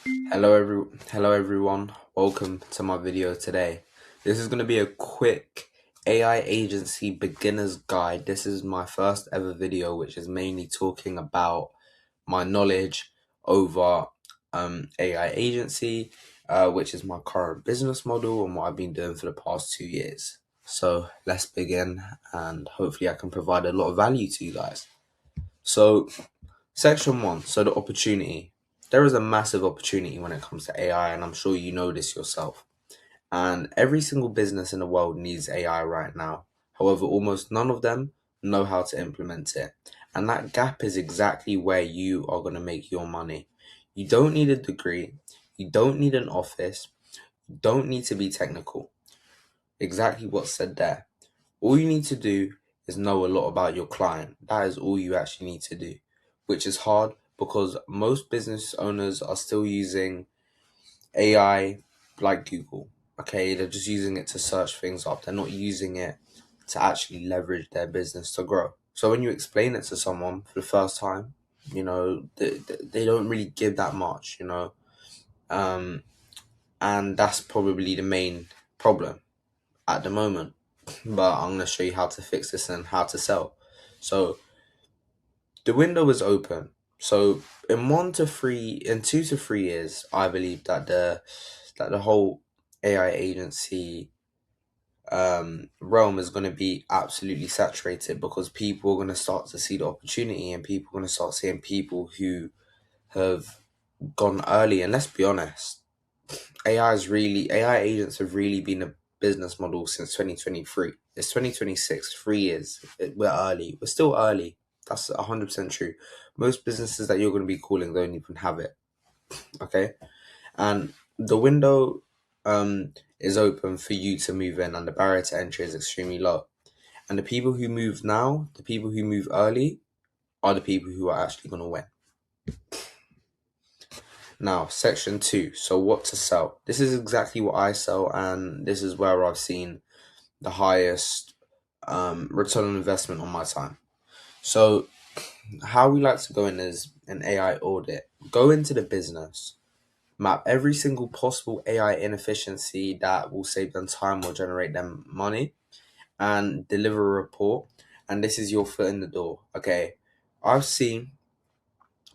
Hello everyone. Welcome to my video today. This is going to be a quick AI agency beginner's guide. This is my first ever video, which is mainly talking about my knowledge over AI agency, which is my current business model and what I've been doing for the past 2 years. So let's begin, and hopefully I can provide a lot of value to you guys. So Section 1, so the opportunity. There is a massive opportunity when it comes to AI, and I'm sure you know this yourself. And every single business in the world needs AI right now. However, almost none of them know how to implement it. And that gap is exactly where you are going to make your money. You don't need a degree, you don't need an office, you don't need to be technical. Exactly what's said there. All you need to do is know a lot about your client. That is all you actually need to do, which is hard because most business owners are still using AI like Google. Okay, they're just using it to search things up. They're not using it to actually leverage their business to grow. So when you explain it to someone for the first time, they don't really give that much, um, and that's probably the main problem at the moment. But I'm going to show you how to fix this and how to sell. So the window is open. So in 2 to 3 years, I believe that the whole AI agency realm is going to be absolutely saturated because people are going to start to see the opportunity, and people are going to start seeing people who have gone early. And let's be honest, AI agents have really been a business model since 2023. It's 2026, 3 years. We're early. We're still early. That's 100% true. Most businesses that you're going to be calling don't even have it. Okay, and the window is open for you to move in, and the barrier to entry is extremely low. And the people who move now, the people who move early, are the people who are actually going to win. Now, section 2. So, what to sell? This is exactly what I sell, and this is where I've seen the highest return on investment on my time. So, how we like to go in is an AI audit. Go into the business, map every single possible AI inefficiency that will save them time or generate them money, and deliver a report. And this is your foot in the door. Okay, I've seen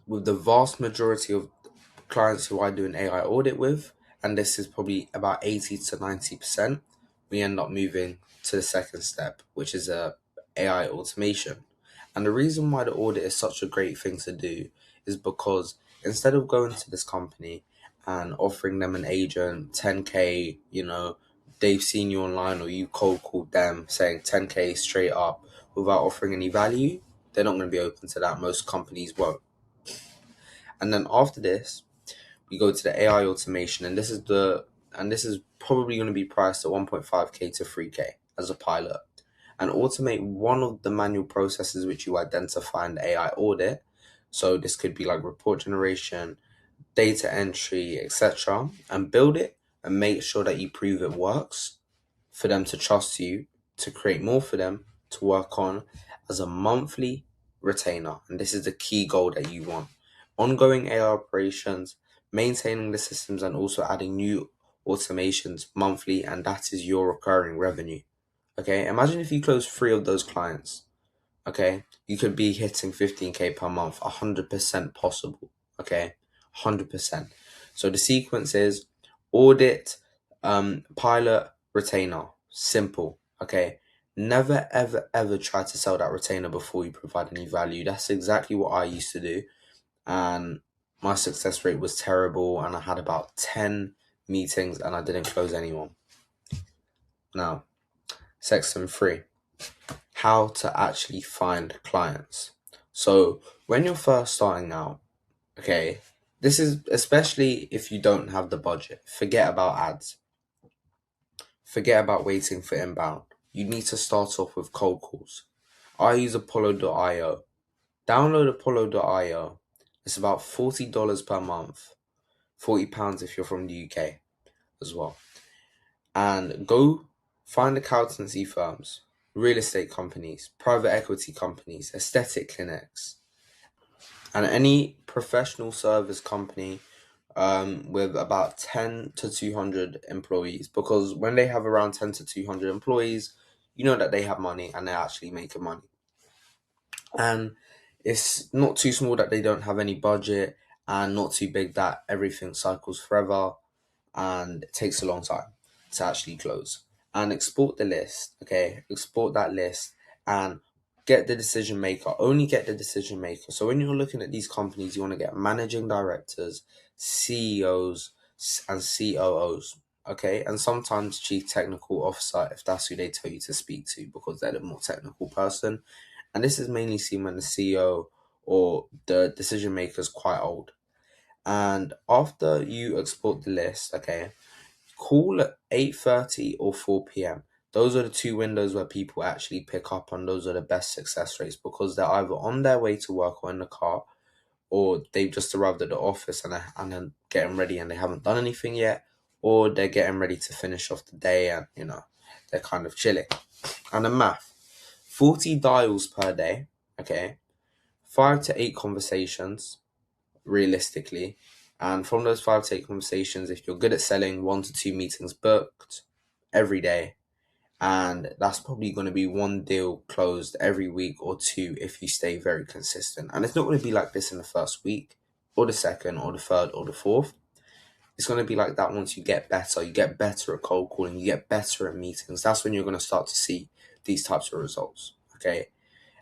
with the vast majority of clients who I do an AI audit with, and this is probably about 80 to 90%, we end up moving to the second step, which is a AI automation. And the reason why the audit is such a great thing to do is because instead of going to this company and offering them an agent 10K, they've seen you online or you cold called them saying 10K straight up without offering any value, they're not going to be open to that. Most companies won't. And then after this, we go to the AI automation, and this is probably going to be priced at 1.5K to 3K as a pilot, and automate one of the manual processes which you identify in the AI audit. So this could be like report generation, data entry, etc., and build it and make sure that you prove it works for them to trust you, to create more for them to work on as a monthly retainer. And this is the key goal that you want. Ongoing AI operations, maintaining the systems, and also adding new automations monthly, and that is your recurring revenue. Okay, imagine if you close 3 of those clients. Okay, you could be hitting 15K per month, 100% possible. Okay, 100%. So the sequence is audit, pilot, retainer. Simple. Okay, never ever ever try to sell that retainer before you provide any value. That's exactly what I used to do, and my success rate was terrible, and I had about 10 meetings and I didn't close anyone. Now, section 3, how to actually find clients. So when you're first starting out, okay, this is especially if you don't have the budget. Forget about ads. Forget about waiting for inbound. You need to start off with cold calls. I use Apollo.io. Download Apollo.io. It's about $40 per month. £40 if you're from the UK as well. And go find accountancy firms, real estate companies, private equity companies, aesthetic clinics, and any professional service company with about 10 to 200 employees, because when they have around 10 to 200 employees, you know that they have money and they're actually making money. And it's not too small that they don't have any budget, and not too big that everything cycles forever and it takes a long time to actually close. And export the list, okay? Export that list and get the decision maker. Only get the decision maker. So when you're looking at these companies, you want to get managing directors, CEOs, and COOs, okay? And sometimes chief technical officer if that's who they tell you to speak to, because they're the more technical person. And this is mainly seen when the CEO or the decision maker is quite old. And after you export the list, okay, call at 8:30 or 4 p.m. Those are the two windows where people actually pick up, and those are the best success rates, because they're either on their way to work or in the car, or they've just arrived at the office and then getting ready and they haven't done anything yet, or they're getting ready to finish off the day and they're kind of chilling. And the math, 40 dials per day, okay, 5 to 8 conversations realistically. And from those 5 to 8 conversations, if you're good at selling, 1 to 2 meetings booked every day. And that's probably going to be one deal closed every week or two if you stay very consistent. And it's not going to be like this in the first week or the second or the third or the fourth. It's going to be like that once you get better. You get better at cold calling, you get better at meetings. That's when you're going to start to see these types of results. Okay.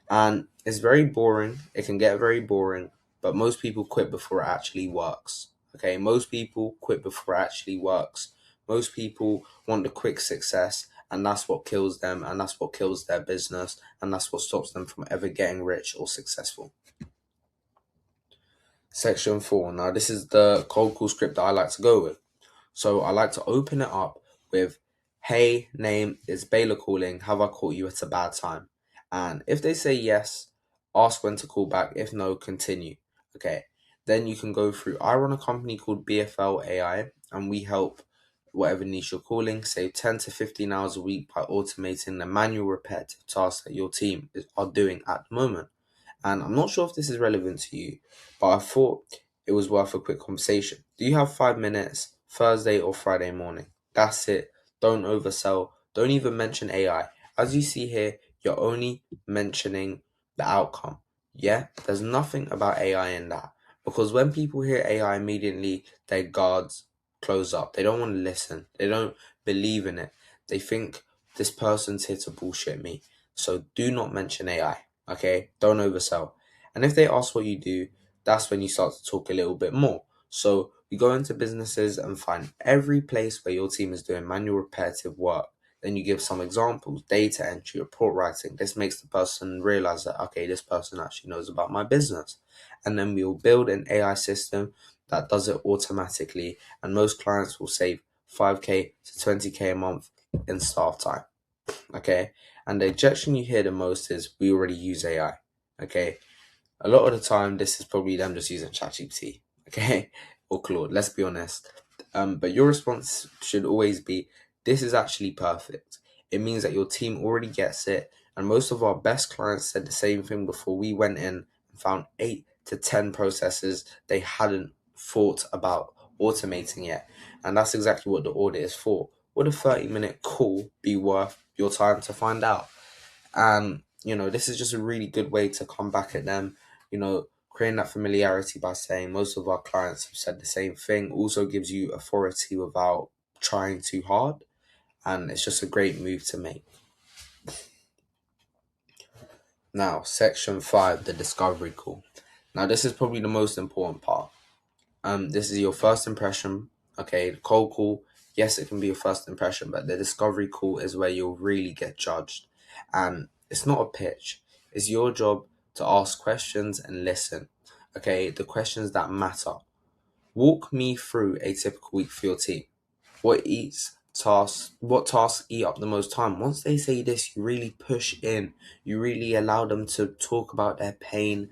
And it's very boring. It can get very boring, but most people quit before it actually works. Okay, most people quit before it actually works. Most people want the quick success, and that's what kills them, and that's what kills their business, and that's what stops them from ever getting rich or successful. Section 4. Now, this is the cold call script that I like to go with. So I like to open it up with, "Hey, name is Baylor calling. Have I caught you at a bad time?" And if they say yes, ask when to call back. If no, continue. Okay. Then you can go through. I run a company called BFL AI, and we help whatever niche you're calling save 10 to 15 hours a week by automating the manual repetitive tasks that your team are doing at the moment. And I'm not sure if this is relevant to you, but I thought it was worth a quick conversation. Do you have 5 minutes, Thursday or Friday morning? That's it. Don't oversell. Don't even mention AI. As you see here, you're only mentioning the outcome. Yeah, there's nothing about AI in that. Because when people hear AI, immediately their guards close up. They don't want to listen. They don't believe in it. They think this person's here to bullshit me. So do not mention AI. Okay, don't oversell. And if they ask what you do, that's when you start to talk a little bit more. So you go into businesses and find every place where your team is doing manual repetitive work. Then you give some examples, data entry, report writing. This makes the person realize that, okay, this person actually knows about my business. And then we'll build an AI system that does it automatically. And most clients will save 5K to 20K a month in staff time. Okay. And the objection you hear the most is, "We already use AI." Okay. A lot of the time, this is probably them just using ChatGPT. Okay. Or Claude. Let's be honest. But your response should always be, "This is actually perfect." It means that your team already gets it. And most of our best clients said the same thing before we went in and found 8 to 10 processes they hadn't thought about automating yet. And that's exactly what the audit is for. Would a 30-minute call be worth your time to find out? And, this is just a really good way to come back at them, creating that familiarity by saying most of our clients have said the same thing, also gives you authority without trying too hard. And it's just a great move to make. Now, section 5, the discovery call. Now, this is probably the most important part. This is your first impression. Okay, the cold call, yes, it can be your first impression, but the discovery call is where you'll really get judged. And it's not a pitch. It's your job to ask questions and listen. Okay, the questions that matter. Walk me through a typical week for your team. What tasks eat up the most time? Once they say this, you really push in. You really allow them to talk about their pain,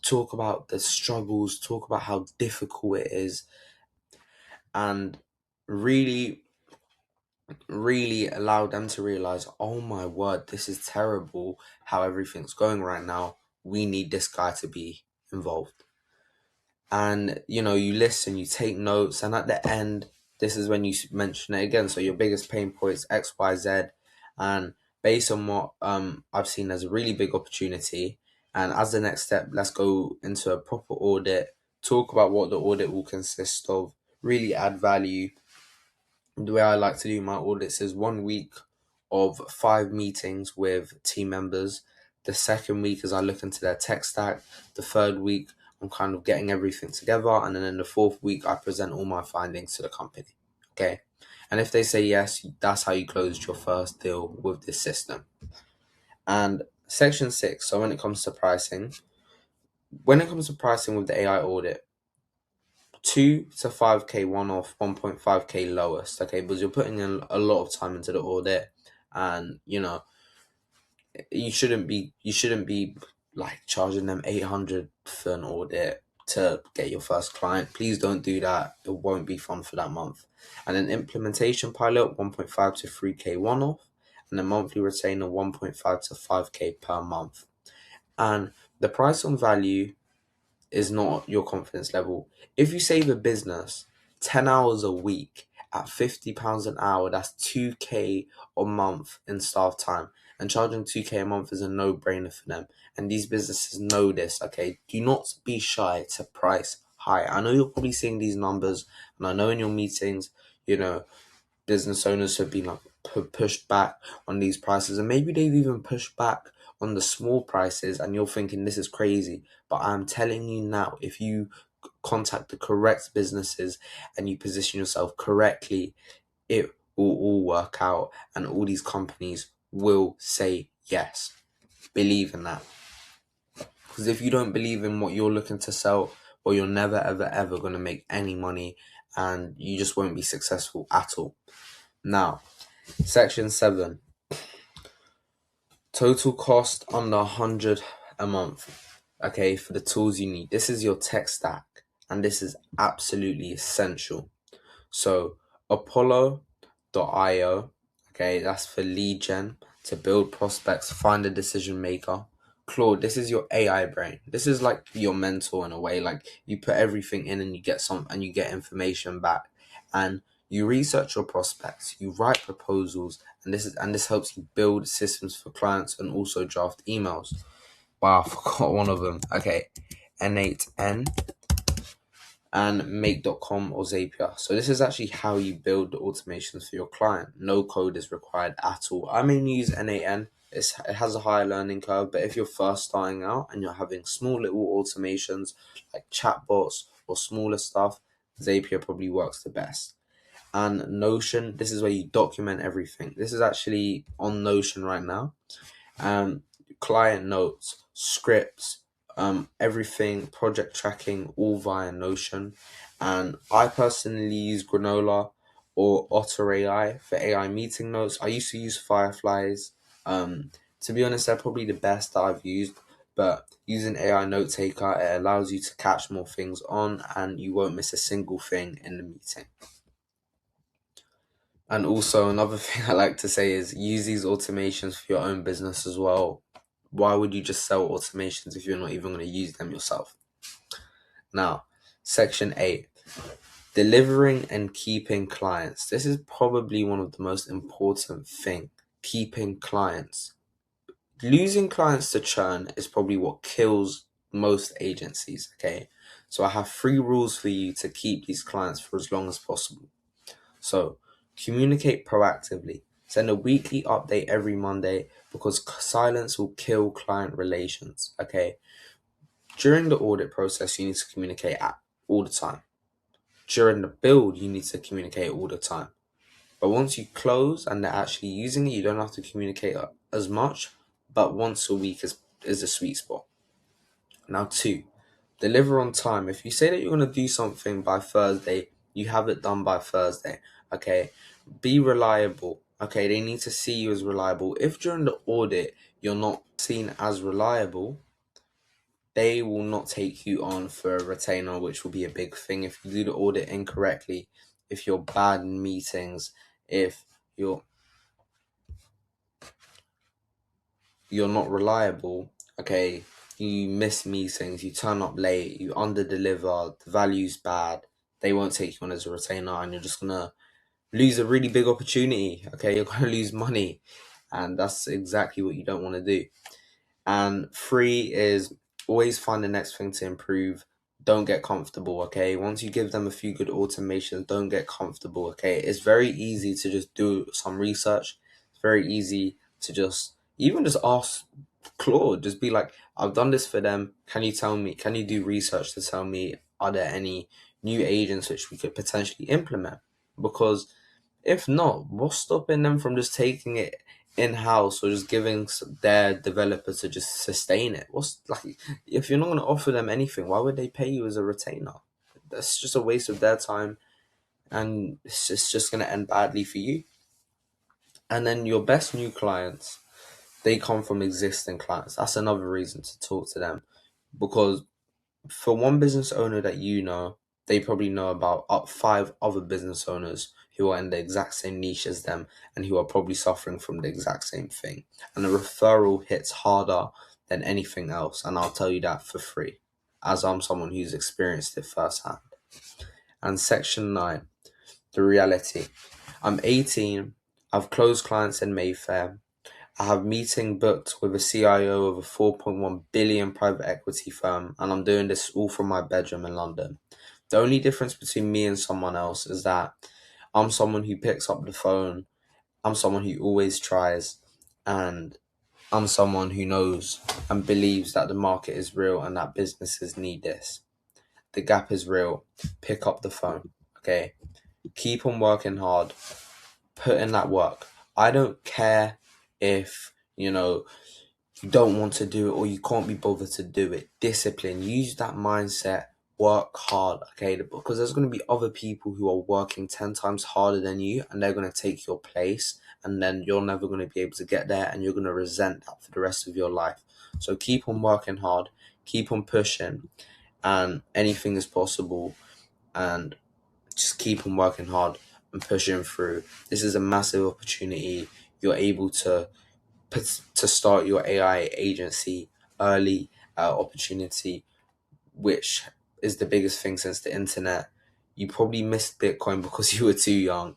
talk about the struggles, talk about how difficult it is, and really, really allow them to realize, "Oh my word, this is terrible how everything's going right now. We need this guy to be involved." and you listen, you take notes, and at the end, this is when you mention it again. So your biggest pain points XYZ, and based on what I've seen as a really big opportunity, and as the next step, let's go into a proper audit, talk about what the audit will consist of, really add value. The way I like to do my audits is 1 week of 5 meetings with team members. The second week is I look into their tech stack. The third week, I'm kind of getting everything together. And then in the fourth week, I present all my findings to the company. Okay. And if they say yes, that's how you closed your first deal with this system. And section 6, so when it comes to pricing with the AI audit, 2 to 5k one off, 1.5k lowest, okay, because you're putting in a lot of time into the audit, and you shouldn't be like charging them 800 for an audit to get your first client. Please don't do that. It won't be fun for that month. And an implementation pilot, 1.5 to 3k one off, and a monthly retainer, 1.5 to 5k per month. And the price on value is not your confidence level. If you save a business 10 hours a week at £50 an hour, that's 2k a month in staff time. And charging 2k a month is a no-brainer for them. And these businesses know this, okay? Do not be shy to price high. I know you're probably seeing these numbers, and I know in your meetings, business owners have been like pushed back on these prices, and maybe they've even pushed back on the small prices, and you're thinking this is crazy. But I'm telling you now, if you contact the correct businesses and you position yourself correctly, it will all work out, and all these companies will say yes. Believe in that, because if you don't believe in what you're looking to sell, well, you're never ever ever going to make any money, and you just won't be successful at all. Now, section 7, total cost under 100 a month, okay, for the tools you need. This is your tech stack, and this is absolutely essential. So Apollo.io, okay, that's for lead gen, to build prospects, find a decision maker. Claude, this is your AI brain. This is like your mentor in a way. Like, you put everything in and you get information back. And you research your prospects, you write proposals, and this helps you build systems for clients and also draft emails. Wow, I forgot one of them. Okay, N8N and Make.com or Zapier. So this is actually how you build the automations for your client. No code is required at all. I mainly use N8N. It has a higher learning curve, but if you're first starting out and you're having small little automations like chatbots or smaller stuff, Zapier probably works the best. And Notion, this is where you document everything. This is actually on Notion right now. Client notes, scripts, everything, project tracking, all via Notion. And I personally use Granola or Otter AI for AI meeting notes. I used to use Fireflies. To be honest, they're probably the best that I've used. But using AI Note Taker, it allows you to catch more things on, and you won't miss a single thing in the meeting. And also, another thing I like to say is use these automations for your own business as well. Why would you just sell automations if you're not even going to use them yourself? Now, section 8, delivering and keeping clients. This is probably one of the most important thing, keeping clients. Losing clients to churn is probably what kills most agencies, okay? So I have 3 rules for you to keep these clients for as long as possible. So, communicate proactively. Send a weekly update every Monday, because silence will kill client relations, okay? During the audit process, you need to communicate all the time. During the build, you need to communicate all the time. But once you close and they're actually using it, you don't have to communicate as much, but once a week is a sweet spot. Now, 2, deliver on time. If you say that you're going to do something by Thursday, you have it done by Thursday, okay? Be reliable, okay? They need to see you as reliable. If during the audit you're not seen as reliable, they will not take you on for a retainer, which will be a big thing if you do the audit incorrectly, if you're bad in meetings, if you're not reliable, okay? you miss meetings, you turn up late, you under deliver, the value's bad, they won't take you on as a retainer, and you're just gonna lose a really big opportunity. Okay, you're gonna lose money, and that's exactly what you don't want to do. And three is always find the next thing to improve. Don't get comfortable. Okay, once you give them a few good automations, don't get comfortable. Okay, it's very easy to just do some research. It's very easy to just even just ask Claude, just be like, I've done this for them, can you tell me, can you do research to tell me, are there any new agents which we could potentially implement? Because if not, what's stopping them from just taking it in house or just giving their developer to just sustain it? What's like, if you're not going to offer them anything, why would they pay you as a retainer? That's just a waste of their time, and it's just going to end badly for you. And then your best new clients, they come from existing clients. That's another reason to talk to them, because for one business owner that you know, they probably know about up 5 other business owners who are in the exact same niche as them and who are probably suffering from the exact same thing. And the referral hits harder than anything else. And I'll tell you that for free, as I'm someone who's experienced it firsthand. And section 9, the reality. I'm 18, I've closed clients in Mayfair, I have meeting booked with a CIO of a 4.1 billion private equity firm, and I'm doing this all from my bedroom in London. The only difference between me and someone else is that I'm someone who picks up the phone, I'm someone who always tries, and I'm someone who knows and believes that the market is real and that businesses need this. The gap is real. Pick up the phone, okay? Keep on working hard. Put in that work. I don't care if, you don't want to do it or you can't be bothered to do it. Discipline. Use that mindset. Work hard, okay? Because there's going to be other people who are working 10 times harder than you, and they're going to take your place, and then you're never going to be able to get there, and you're going to resent that for the rest of your life. So keep on working hard, keep on pushing, and anything is possible, and just keep on working hard and pushing through. This is a massive opportunity. You're able to start your AI agency early, opportunity, which is the biggest thing since the internet. You probably missed Bitcoin because you were too young.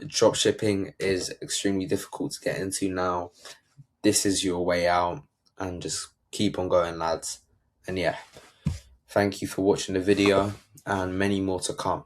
Drop shipping is extremely difficult to get into now. This is your way out, and just keep on going, lads. And yeah, thank you for watching the video, and many more to come.